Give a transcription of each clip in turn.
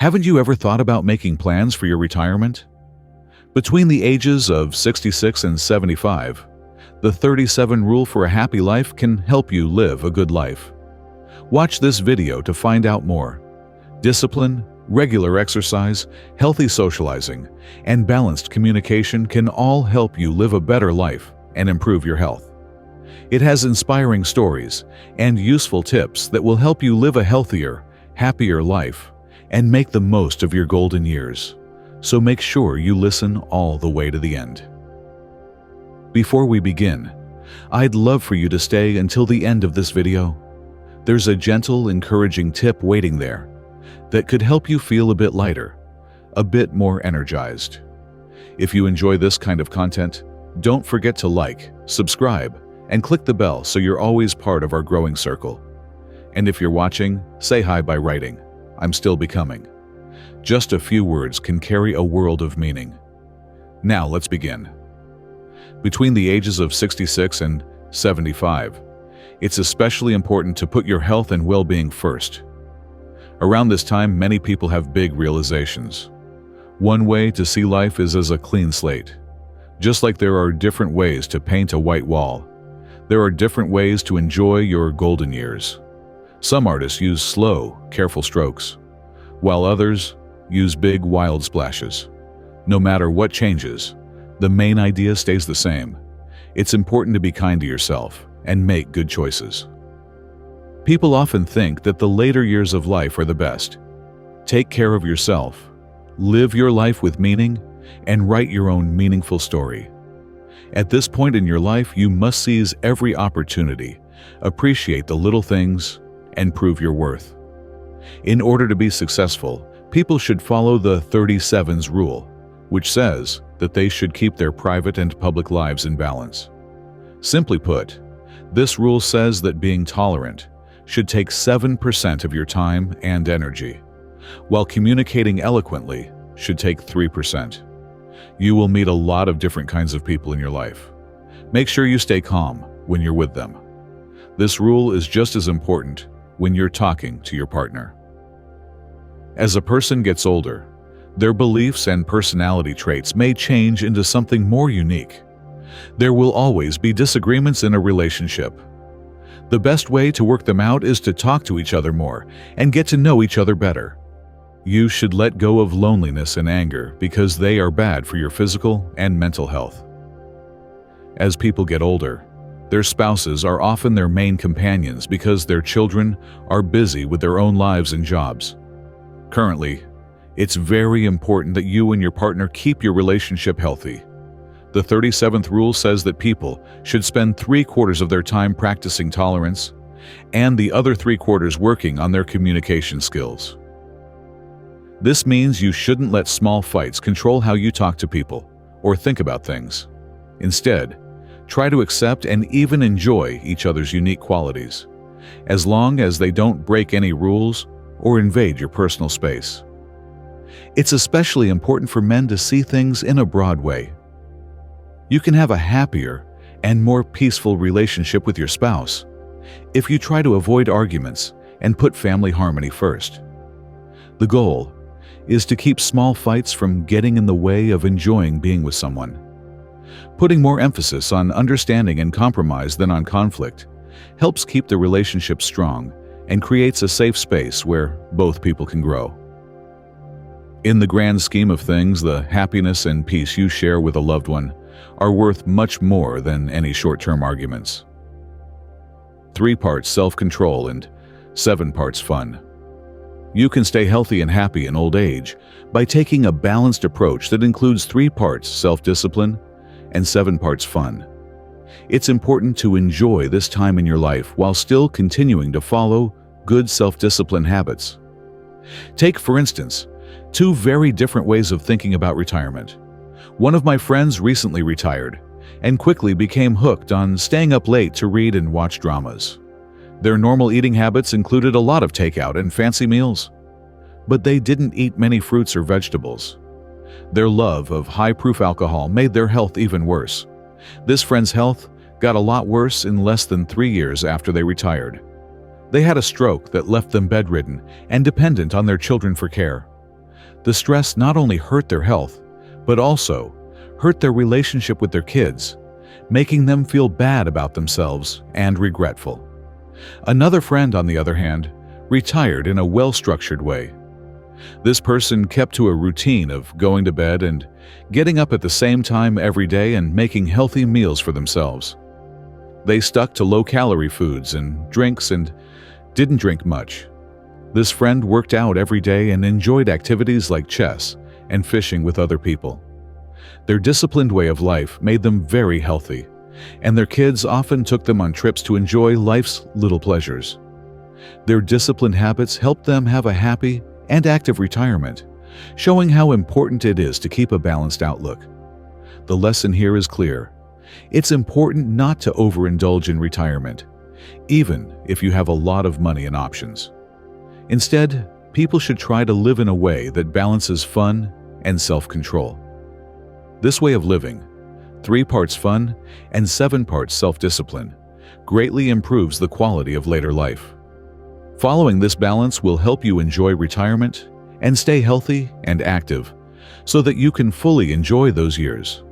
Haven't you ever thought about making plans for your retirement? Between the ages of 66 and 75, the 37 rule for a happy life can help you live a good life. Watch this video to find out more. Discipline, regular exercise, healthy socializing, and balanced communication can all help you live a better life and improve your health. It has inspiring stories and useful tips that will help you live a healthier, happier life and make the most of your golden years. So make sure you listen all the way to the end. Before we begin, I'd love for you to stay until the end of this video. There's a gentle, encouraging tip waiting there that could help you feel a bit lighter, a bit more energized. If you enjoy this kind of content, don't forget to like, subscribe, and click the bell so you're always part of our growing circle. And if you're watching, say hi by writing, "I'm still becoming." Just a few words can carry a world of meaning. Now let's begin. Between the ages of 66 and 75, it's especially important to put your health and well-being first. Around this time, many people have big realizations. One way to see life is as a clean slate. Just like there are different ways to paint a white wall, there are different ways to enjoy your golden years. Some artists use slow, careful strokes, while others use big, wild splashes. No matter what changes, the main idea stays the same. It's important to be kind to yourself and make good choices. People often think that the later years of life are the best. Take care of yourself, live your life with meaning, and write your own meaningful story. At this point in your life, you must seize every opportunity, appreciate the little things, and prove your worth. In order to be successful, people should follow the 37's rule, which says that they should keep their private and public lives in balance. Simply put, this rule says that being tolerant should take 7% of your time and energy, while communicating eloquently should take 3%. You will meet a lot of different kinds of people in your life. Make sure you stay calm when you're with them. This rule is just as important when you're talking to your partner. As a person gets older, their beliefs and personality traits may change into something more unique. There will always be disagreements in a relationship. The best way to work them out is to talk to each other more and get to know each other better. You should let go of loneliness and anger because they are bad for your physical and mental health. As people get older, their spouses are often their main companions because their children are busy with their own lives and jobs. Currently, it's very important that you and your partner keep your relationship healthy. The 37th rule says that people should spend 3/4 of their time practicing tolerance and the other 3/4 working on their communication skills. This means you shouldn't let small fights control how you talk to people or think about things. Instead, try to accept and even enjoy each other's unique qualities, as long as they don't break any rules or invade your personal space. It's especially important for men to see things in a broad way. You can have a happier and more peaceful relationship with your spouse if you try to avoid arguments and put family harmony first. The goal is to keep small fights from getting in the way of enjoying being with someone. Putting more emphasis on understanding and compromise than on conflict helps keep the relationship strong and creates a safe space where both people can grow. In the grand scheme of things, the happiness and peace you share with a loved one are worth much more than any short-term arguments. 3 parts self-control and 7 parts fun. You can stay healthy and happy in old age by taking a balanced approach that includes 3 parts self-discipline and 7 parts fun. It's important to enjoy this time in your life while still continuing to follow good self-discipline habits. Take, for instance, 2 very different ways of thinking about retirement. One of my friends recently retired and quickly became hooked on staying up late to read and watch dramas. Their normal eating habits included a lot of takeout and fancy meals, but they didn't eat many fruits or vegetables. Their love of high-proof alcohol made their health even worse. This friend's health got a lot worse in less than 3 years after they retired. They had a stroke that left them bedridden and dependent on their children for care. The stress not only hurt their health, but also hurt their relationship with their kids, making them feel bad about themselves and regretful. Another friend, on the other hand, retired in a well-structured way. This person kept to a routine of going to bed and getting up at the same time every day and making healthy meals for themselves. They stuck to low-calorie foods and drinks and didn't drink much. This friend worked out every day and enjoyed activities like chess and fishing with other people. Their disciplined way of life made them very healthy, and their kids often took them on trips to enjoy life's little pleasures. Their disciplined habits helped them have a happy and active retirement, showing how important it is to keep a balanced outlook. The lesson here is clear. It's important not to overindulge in retirement, even if you have a lot of money and options. Instead, people should try to live in a way that balances fun and self-control. This way of living, 3 parts fun and 7 parts self-discipline, greatly improves the quality of later life. Following this balance will help you enjoy retirement and stay healthy and active so that you can fully enjoy those years.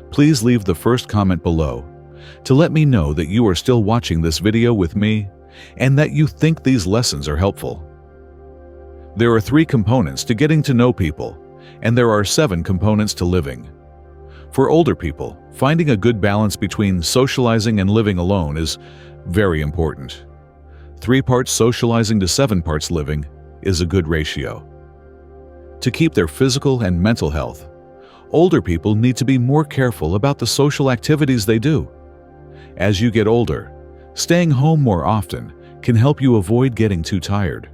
Please leave the first comment below to let me know that you are still watching this video with me and that you think these lessons are helpful. There are 3 components to getting to know people, and there are 7 components to living. For older people, finding a good balance between socializing and living alone is very important. 3 parts socializing to 7 parts living is a good ratio. To keep their physical and mental health, older people need to be more careful about the social activities they do. As you get older, staying home more often can help you avoid getting too tired.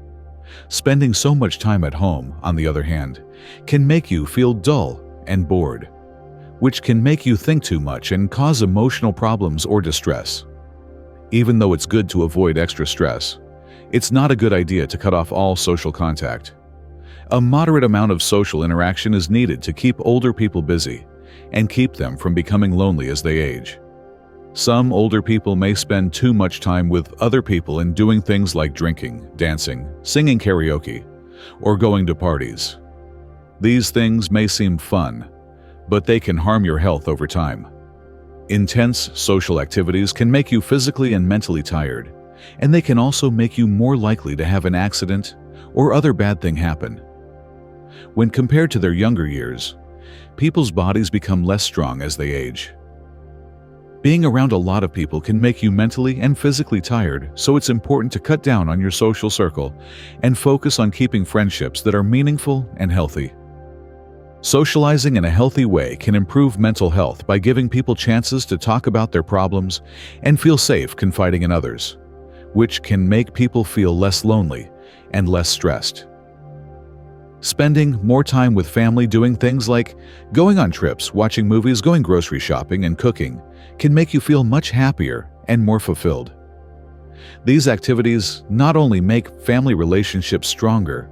Spending so much time at home, on the other hand, can make you feel dull and bored, which can make you think too much and cause emotional problems or distress. Even though it's good to avoid extra stress, it's not a good idea to cut off all social contact. A moderate amount of social interaction is needed to keep older people busy and keep them from becoming lonely as they age. Some older people may spend too much time with other people and doing things like drinking, dancing, singing karaoke, or going to parties. These things may seem fun, but they can harm your health over time. Intense social activities can make you physically and mentally tired, and they can also make you more likely to have an accident or other bad thing happen. When compared to their younger years, people's bodies become less strong as they age. Being around a lot of people can make you mentally and physically tired, so it's important to cut down on your social circle and focus on keeping friendships that are meaningful and healthy. Socializing in a healthy way can improve mental health by giving people chances to talk about their problems and feel safe confiding in others, which can make people feel less lonely and less stressed. Spending more time with family doing things like going on trips, watching movies, going grocery shopping, and cooking can make you feel much happier and more fulfilled. These activities not only make family relationships stronger,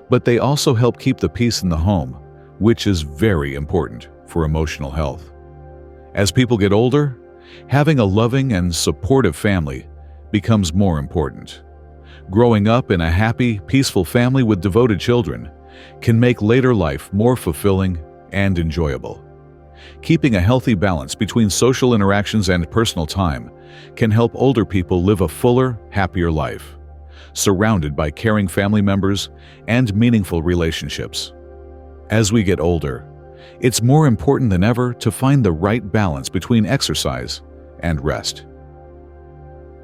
but they also help keep the peace in the home, which is very important for emotional health. As people get older, having a loving and supportive family becomes more important. Growing up in a happy, peaceful family with devoted children can make later life more fulfilling and enjoyable. Keeping a healthy balance between social interactions and personal time can help older people live a fuller, happier life, surrounded by caring family members and meaningful relationships. As we get older, it's more important than ever to find the right balance between exercise and rest.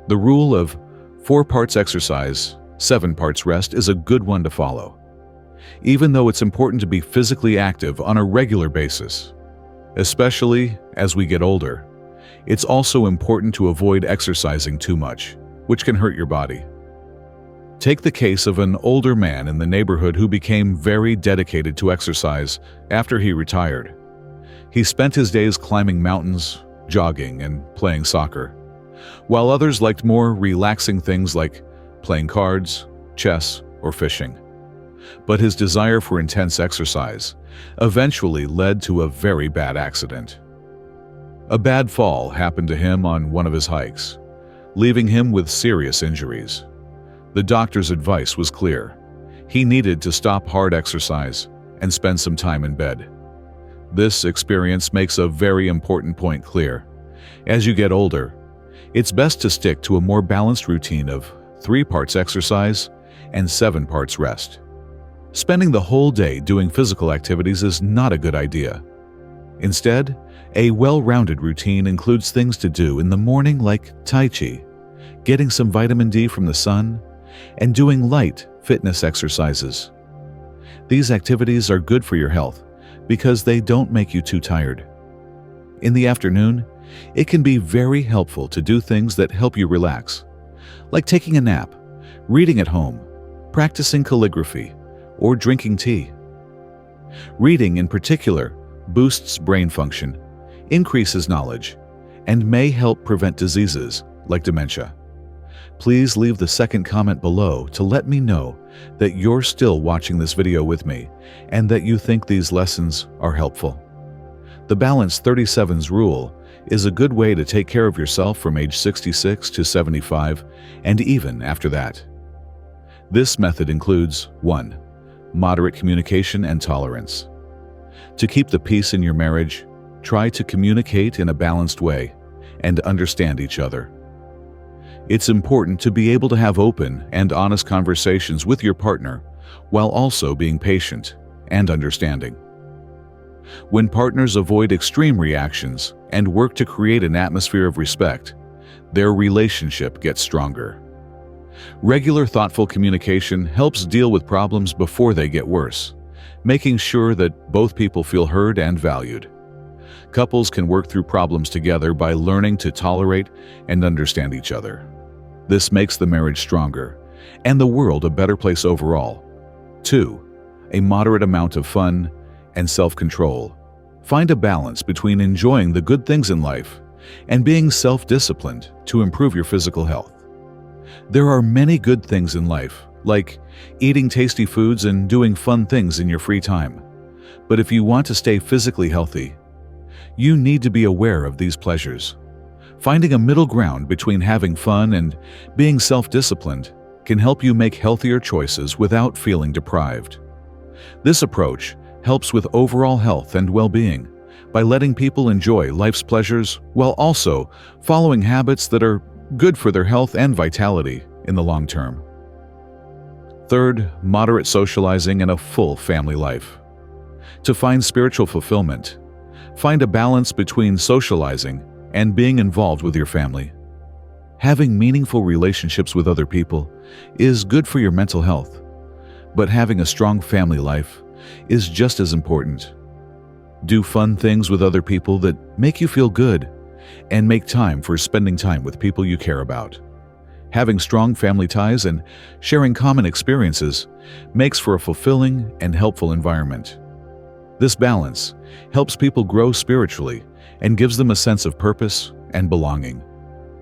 The rule of 4 parts exercise, 7 parts rest is a good one to follow. Even though it's important to be physically active on a regular basis, especially as we get older, it's also important to avoid exercising too much, which can hurt your body. Take the case of an older man in the neighborhood who became very dedicated to exercise after he retired. He spent his days climbing mountains, jogging, and playing soccer, while others liked more relaxing things like playing cards, chess, or fishing. But his desire for intense exercise eventually led to a very bad accident. A bad fall happened to him on one of his hikes, leaving him with serious injuries. The doctor's advice was clear. He needed to stop hard exercise and spend some time in bed. This experience makes a very important point clear. As you get older, it's best to stick to a more balanced routine of 3 parts exercise and 7 parts rest. Spending the whole day doing physical activities is not a good idea. Instead, a well-rounded routine includes things to do in the morning like Tai Chi, getting some vitamin D from the sun, and doing light fitness exercises. These activities are good for your health because they don't make you too tired. In the afternoon, it can be very helpful to do things that help you relax, like taking a nap, reading at home, practicing calligraphy, or drinking tea. Reading, in particular, boosts brain function, increases knowledge, and may help prevent diseases like dementia. Please leave the second comment below to let me know that you're still watching this video with me and that you think these lessons are helpful. The Balance 37's rule is a good way to take care of yourself from age 66 to 75 and even after that. This method includes 1. Moderate communication and tolerance. To keep the peace in your marriage, try to communicate in a balanced way and understand each other. It's important to be able to have open and honest conversations with your partner while also being patient and understanding. When partners avoid extreme reactions and work to create an atmosphere of respect, their relationship gets stronger. Regular thoughtful communication helps deal with problems before they get worse, making sure that both people feel heard and valued. Couples can work through problems together by learning to tolerate and understand each other. This makes the marriage stronger and the world a better place overall. 2. A moderate amount of fun and self-control. Find a balance between enjoying the good things in life and being self-disciplined to improve your physical health. There are many good things in life, like eating tasty foods and doing fun things in your free time. But if you want to stay physically healthy, you need to be aware of these pleasures. Finding a middle ground between having fun and being self-disciplined can help you make healthier choices without feeling deprived. This approach helps with overall health and well-being by letting people enjoy life's pleasures while also following habits that are good for their health and vitality in the long term. 3. Moderate socializing and a full family life. To find spiritual fulfillment, find a balance between socializing and being involved with your family. Having meaningful relationships with other people is good for your mental health, but having a strong family life is just as important. Do fun things with other people that make you feel good, and make time for spending time with people you care about. Having strong family ties and sharing common experiences makes for a fulfilling and helpful environment. This balance helps people grow spiritually and gives them a sense of purpose and belonging.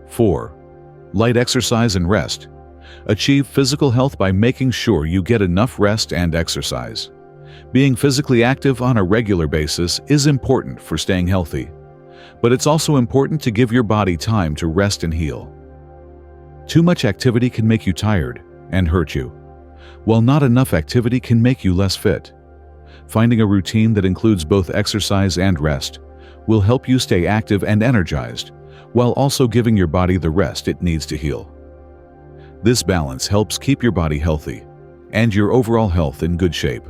4. Light exercise and rest. Achieve physical health by making sure you get enough rest and exercise. Being physically active on a regular basis is important for staying healthy, but it's also important to give your body time to rest and heal. Too much activity can make you tired and hurt you, while not enough activity can make you less fit. Finding a routine that includes both exercise and rest will help you stay active and energized, while also giving your body the rest it needs to heal. This balance helps keep your body healthy and your overall health in good shape.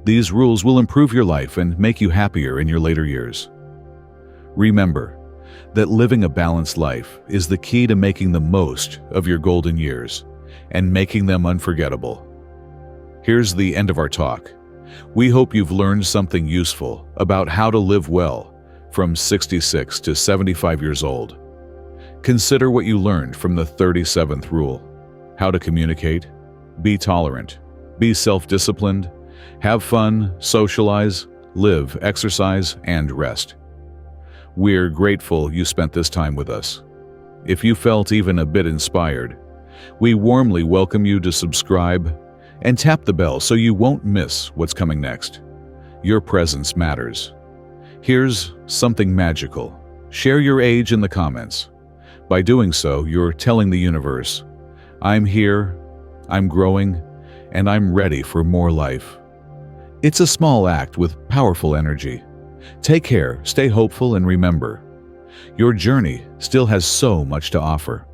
These rules will improve your life and make you happier in your later years. Remember that living a balanced life is the key to making the most of your golden years and making them unforgettable. Here's the end of our talk. We hope you've learned something useful about how to live well from 66 to 75 years old. Consider what you learned from the 37th rule: how to communicate, be tolerant, be self-disciplined, have fun, socialize, live, exercise, and rest. We're grateful you spent this time with us. If you felt even a bit inspired, we warmly welcome you to subscribe and tap the bell so you won't miss what's coming next. Your presence matters. Here's something magical. Share your age in the comments. By doing so, you're telling the universe, I'm here, I'm growing, and I'm ready for more life. It's a small act with powerful energy. Take care, stay hopeful, and remember, your journey still has so much to offer.